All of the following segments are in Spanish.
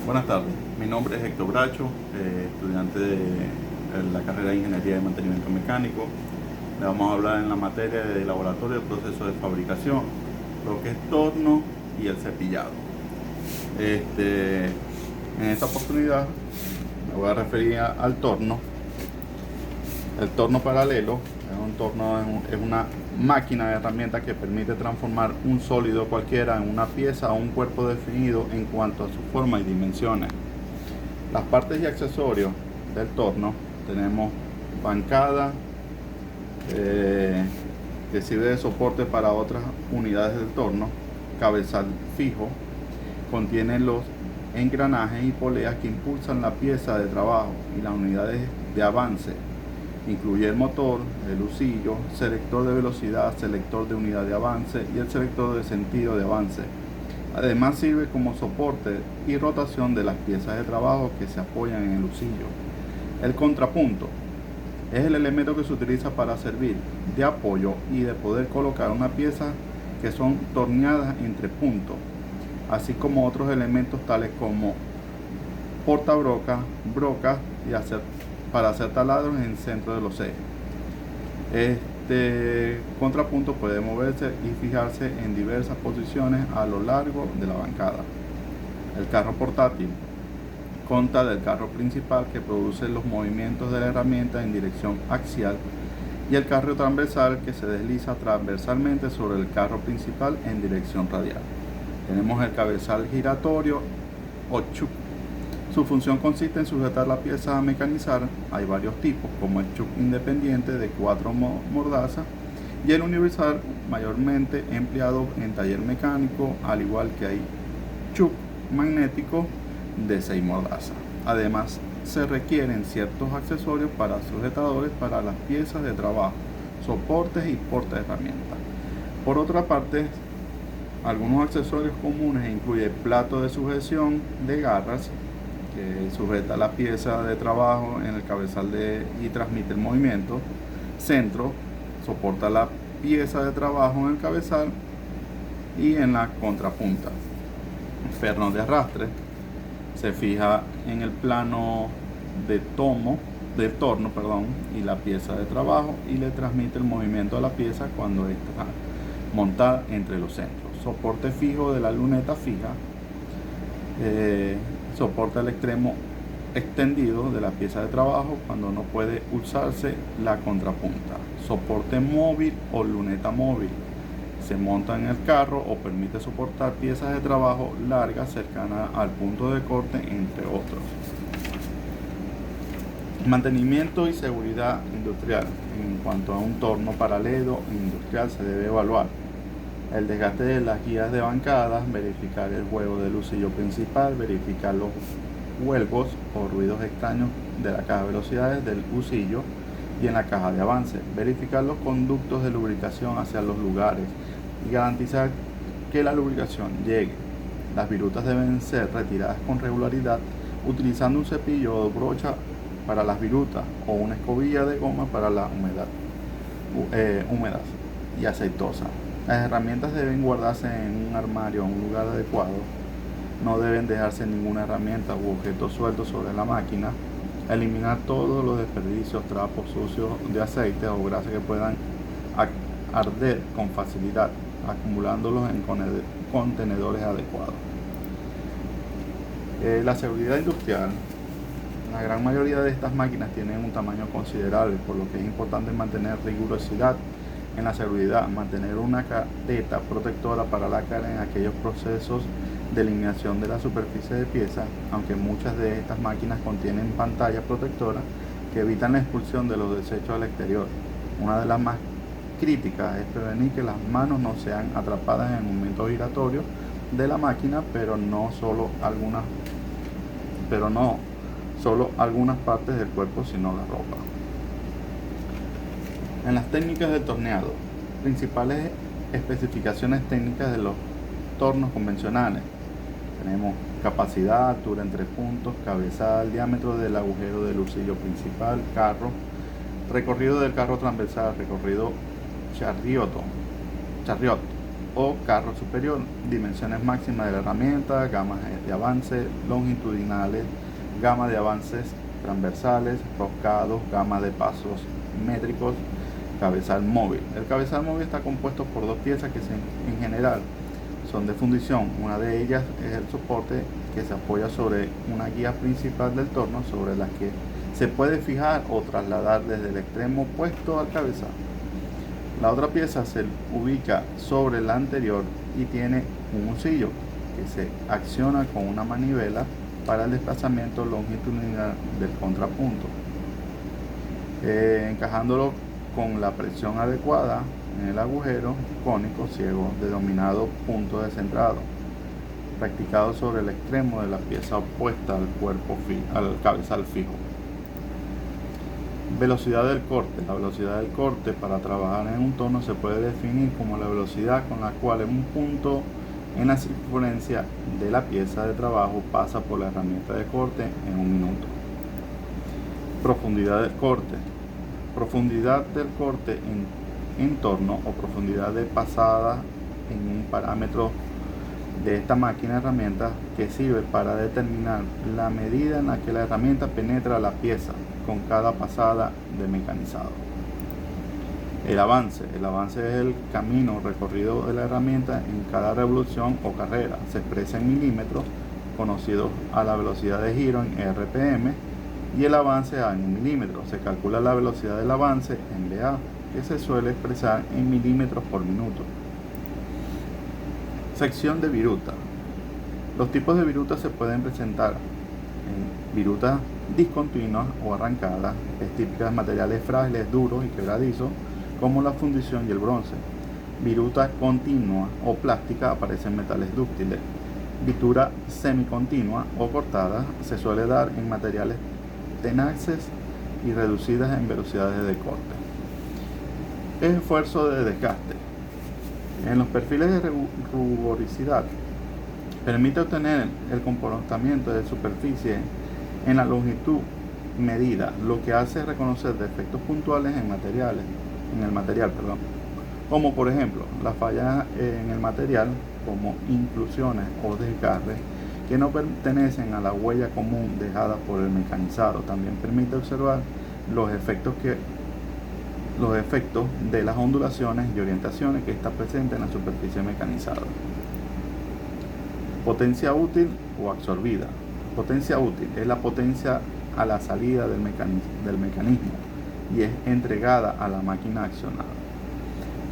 Buenas tardes, mi nombre es Héctor Bracho, estudiante de la carrera de Ingeniería de Mantenimiento Mecánico. Le vamos a hablar en la materia de laboratorio, proceso de fabricación, lo que es torno y el cepillado. En esta oportunidad me voy a referir al torno. El torno paralelo es una máquina de herramientas que permite transformar un sólido cualquiera en una pieza o un cuerpo definido en cuanto a su forma y dimensiones. Las partes y accesorios del torno: tenemos bancada, que sirve de soporte para otras unidades del torno; cabezal fijo, contiene los engranajes y poleas que impulsan la pieza de trabajo y las unidades de avance. Incluye el motor, el husillo, selector de velocidad, selector de unidad de avance y el selector de sentido de avance. Además sirve como soporte y rotación de las piezas de trabajo que se apoyan en el husillo. El contrapunto es el elemento que se utiliza para servir de apoyo y de poder colocar una pieza que son torneadas entre puntos, así como otros elementos tales como portabrocas, brocas para hacer taladros en el centro de los ejes. Este contrapunto puede moverse y fijarse en diversas posiciones a lo largo de la bancada. El carro portátil consta del carro principal, que produce los movimientos de la herramienta en dirección axial, y el carro transversal, que se desliza transversalmente sobre el carro principal en dirección radial. Tenemos el cabezal giratorio o chuck. Su función consiste en sujetar la pieza a mecanizar. Hay varios tipos, como el chuck independiente de 4 mordazas y el universal, mayormente empleado en taller mecánico, al igual que hay chuck magnético de 6 mordazas. Además, se requieren ciertos accesorios para sujetadores para las piezas de trabajo, soportes y porta herramientas. Por otra parte, algunos accesorios comunes incluyen plato de sujeción de garras, que sujeta la pieza de trabajo en el cabezal y transmite el movimiento; centro, soporta la pieza de trabajo en el cabezal y en la contrapunta; perno de arrastre, se fija en el plano del torno y la pieza de trabajo y le transmite el movimiento a la pieza cuando está montada entre los centros; soporte fijo de la luneta fija, soporta el extremo extendido de la pieza de trabajo cuando no puede usarse la contrapunta; soporte móvil o luneta móvil, se monta en el carro o permite soportar piezas de trabajo largas cercanas al punto de corte, entre otros. Mantenimiento y seguridad industrial. En cuanto a un torno paralelo industrial, se debe evaluar el desgaste de las guías de bancadas, verificar el juego del husillo principal, verificar los huelgos o ruidos extraños de la caja de velocidades del husillo y en la caja de avance, verificar los conductos de lubricación hacia los lugares y garantizar que la lubricación llegue. Las virutas deben ser retiradas con regularidad utilizando un cepillo o brocha para las virutas o una escobilla de goma para las húmedas y aceitosas. Las herramientas deben guardarse en un armario o un lugar adecuado. No deben dejarse ninguna herramienta u objeto suelto sobre la máquina. Eliminar todos los desperdicios, trapos sucios de aceite o grasa que puedan arder con facilidad, acumulándolos en contenedores adecuados. La seguridad industrial. La gran mayoría de estas máquinas tienen un tamaño considerable, por lo que es importante mantener rigurosidad en la seguridad, mantener una careta protectora para la cara en aquellos procesos de eliminación de la superficie de pieza, aunque muchas de estas máquinas contienen pantallas protectoras que evitan la expulsión de los desechos al exterior. Una de las más críticas es prevenir que las manos no sean atrapadas en el momento giratorio de la máquina, pero no solo algunas partes del cuerpo, sino la ropa. En las técnicas de torneado, principales especificaciones técnicas de los tornos convencionales: tenemos capacidad, altura en 3 puntos, cabezal, diámetro del agujero del husillo principal, carro, recorrido del carro transversal, recorrido chariot, o carro superior, dimensiones máximas de la herramienta, gamas de avance longitudinales, gama de avances transversales, roscados, gama de pasos métricos, cabezal móvil. El cabezal móvil está compuesto por dos piezas que en general son de fundición. Una de ellas es el soporte que se apoya sobre una guía principal del torno, sobre la que se puede fijar o trasladar desde el extremo opuesto al cabezal. La otra pieza se ubica sobre la anterior y tiene un husillo que se acciona con una manivela para el desplazamiento longitudinal del contrapunto, encajándolo con la presión adecuada en el agujero cónico ciego denominado punto de centrado, practicado sobre el extremo de la pieza opuesta al cabezal fijo. Velocidad del corte. La velocidad del corte para trabajar en un torno se puede definir como la velocidad con la cual un punto en la circunferencia de la pieza de trabajo pasa por la herramienta de corte en un minuto. Profundidad del corte. Profundidad del corte en torno o profundidad de pasada en un parámetro de esta máquina de herramientas que sirve para determinar la medida en la que la herramienta penetra la pieza con cada pasada de mecanizado. El avance. El avance es el camino recorrido de la herramienta en cada revolución o carrera. Se expresa en milímetros, conocidos a la velocidad de giro en RPM, y el avance en milímetros. Se calcula la velocidad del avance en VA, que se suele expresar en milímetros por minuto. Sección de viruta. Los tipos de viruta se pueden presentar en virutas discontinuas o arrancadas, es típica de materiales frágiles, duros y quebradizos, como la fundición y el bronce. Viruta continua o plástica aparece en metales dúctiles. Viruta semicontinua o cortada se suele dar en materiales tenaces y reducidas en velocidades de corte. Esfuerzo de desgaste. En los perfiles de rugorosidad permite obtener el comportamiento de superficie en la longitud medida, lo que hace reconocer defectos puntuales en el material, como por ejemplo las fallas en el material, como inclusiones o desgarres que no pertenecen a la huella común dejada por el mecanizado. También permite observar los efectos de las ondulaciones y orientaciones que está presente en la superficie mecanizada. Potencia útil o absorbida. Potencia útil es la potencia a la salida del mecanismo y es entregada a la máquina accionada.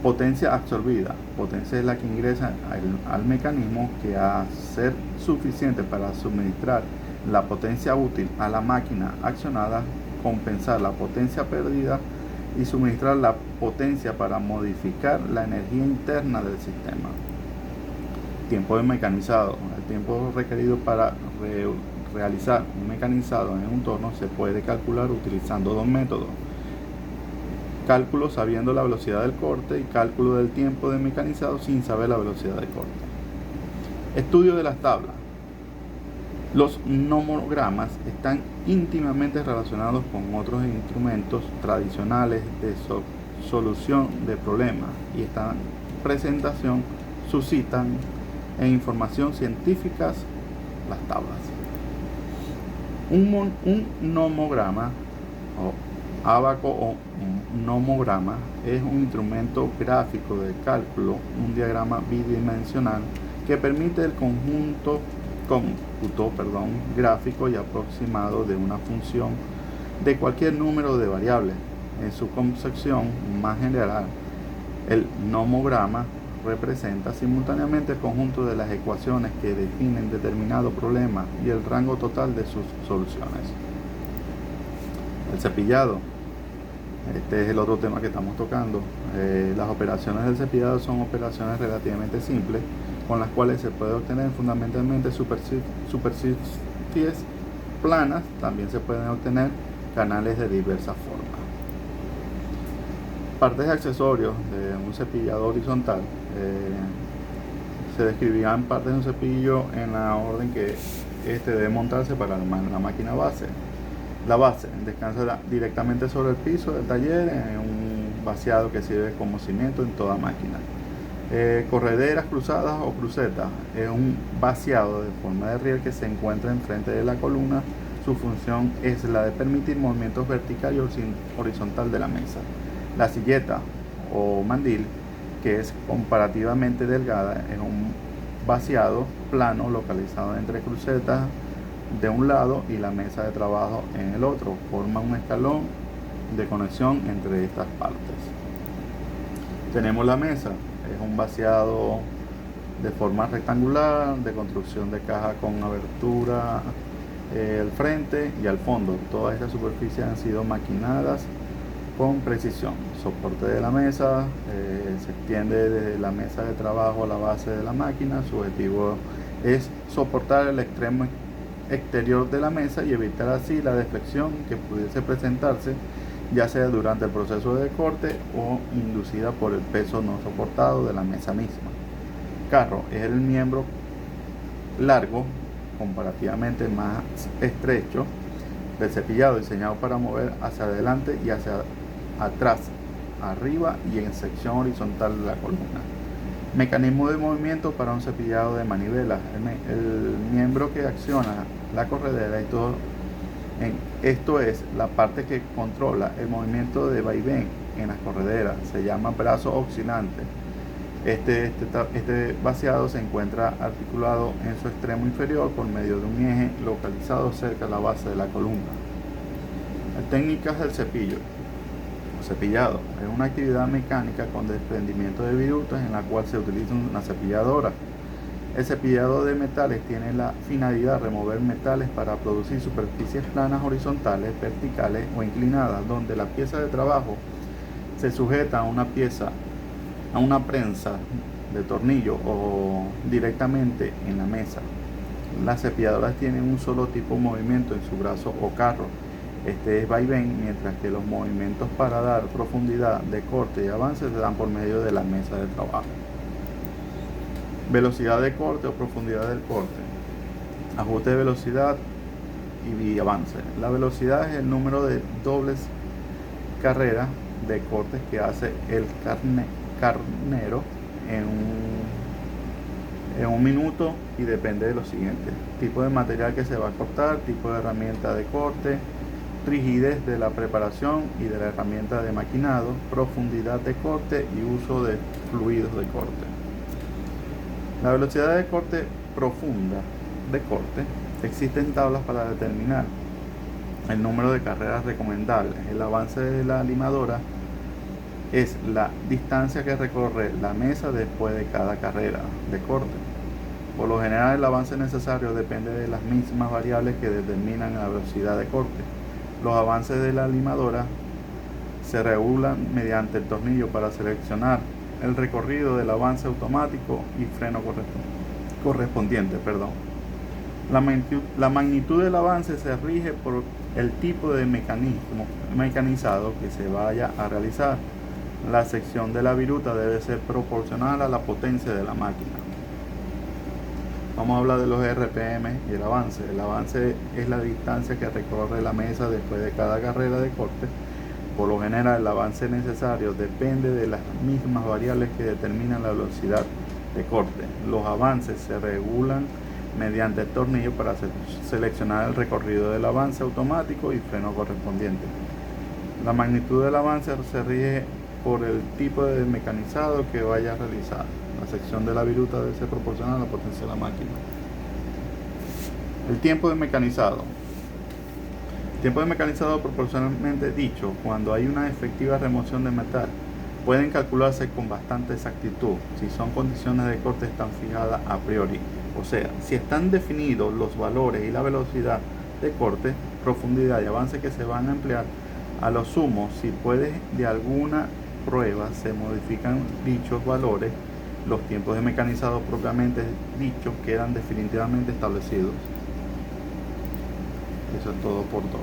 Potencia absorbida. Potencia es la que ingresa al mecanismo, que a ser suficiente para suministrar la potencia útil a la máquina accionada, compensar la potencia perdida y suministrar la potencia para modificar la energía interna del sistema. Tiempo de mecanizado. El tiempo requerido para realizar un mecanizado en un torno se puede calcular utilizando dos métodos: cálculo sabiendo la velocidad del corte y cálculo del tiempo de mecanizado sin saber la velocidad del corte. Estudio de las tablas. Los nomogramas están íntimamente relacionados con otros instrumentos tradicionales de solución de problemas, y esta presentación suscitan en información científica las tablas. Un nomograma o ábaco o nomograma es un instrumento gráfico de cálculo, un diagrama bidimensional que permite el cómputo gráfico y aproximado de una función de cualquier número de variables. En su concepción más general, el nomograma representa simultáneamente el conjunto de las ecuaciones que definen determinado problema y el rango total de sus soluciones. El cepillado. Este es el otro tema que estamos tocando. Las operaciones del cepillado son operaciones relativamente simples, con las cuales se puede obtener fundamentalmente superficies planas. También se pueden obtener canales de diversas formas. Partes y accesorios de un cepillador horizontal. Se describirán partes de un cepillo en la orden que debe montarse para la máquina base. La base descansa directamente sobre el piso del taller en un vaciado que sirve como cimiento en toda máquina. Correderas cruzadas o crucetas es un vaciado de forma de riel que se encuentra enfrente de la columna. Su función es la de permitir movimientos vertical y horizontal de la mesa. La silleta o mandil, que es comparativamente delgada, es un vaciado plano localizado entre crucetas de un lado y la mesa de trabajo en el otro. Forma un escalón de conexión entre estas partes. Tenemos la mesa. Es un vaciado de forma rectangular, de construcción de caja con abertura al frente y al fondo. Todas estas superficies han sido maquinadas con precisión. Soporte de la mesa se extiende desde la mesa de trabajo a la base de la máquina. Su objetivo es soportar el extremo exterior de la mesa y evitar así la deflexión que pudiese presentarse, ya sea durante el proceso de corte o inducida por el peso no soportado de la mesa misma. Carro es el miembro largo, comparativamente más estrecho, del cepillado, diseñado para mover hacia adelante y hacia atrás, arriba y en sección horizontal de la columna. Mecanismo de movimiento para un cepillado de manivela. El miembro que acciona la corredera esto es la parte que controla el movimiento de vaivén en las correderas. Se llama brazo oscilante. Este vaciado se encuentra articulado en su extremo inferior por medio de un eje localizado cerca de la base de la columna. Las técnicas del cepillo. Cepillado es una actividad mecánica con desprendimiento de virutas en la cual se utiliza una cepilladora. El cepillado de metales tiene la finalidad de remover metales para producir superficies planas, horizontales, verticales o inclinadas, donde la pieza de trabajo se sujeta a una prensa de tornillo o directamente en la mesa. Las cepilladoras tienen un solo tipo de movimiento en su brazo o carro. Este es vaivén, mientras que los movimientos para dar profundidad de corte y avance se dan por medio de la mesa de trabajo. Velocidad de corte o profundidad del corte. Ajuste de velocidad y avance. La velocidad es el número de dobles carreras de cortes que hace el carnero en un minuto y depende de lo siguiente: tipo de material que se va a cortar, tipo de herramienta de corte, rigidez de la preparación y de la herramienta de maquinado, profundidad de corte y uso de fluidos de corte. La velocidad de corte profunda de corte. Existen tablas para determinar el número de carreras recomendables. El avance de la limadora es la distancia que recorre la mesa después de cada carrera de corte. Por lo general, el avance necesario depende de las mismas variables que determinan la velocidad de corte. Los avances de la limadora se regulan mediante el tornillo para seleccionar el recorrido del avance automático y freno correspondiente. La magnitud del avance se rige por el tipo de mecanismo mecanizado que se vaya a realizar. La sección de la viruta debe ser proporcional a la potencia de la máquina. Vamos a hablar de los RPM y el avance. El avance es la distancia que recorre la mesa después de cada carrera de corte. Por lo general, el avance necesario depende de las mismas variables que determinan la velocidad de corte. Los avances se regulan mediante el tornillo para seleccionar el recorrido del avance automático y freno correspondiente. La magnitud del avance se rige por el tipo de mecanizado que vaya a realizar. La sección de la viruta debe ser proporcional a la potencia de la máquina. El tiempo de mecanizado. El tiempo de mecanizado, proporcionalmente dicho, cuando hay una efectiva remoción de metal, pueden calcularse con bastante exactitud si son condiciones de corte están fijadas a priori. O sea, si están definidos los valores y la velocidad de corte, profundidad y avance que se van a emplear, a lo sumo, si puede de alguna prueba se modifican dichos valores, los tiempos de mecanizado propiamente dichos quedan definitivamente establecidos. Eso es todo por todo.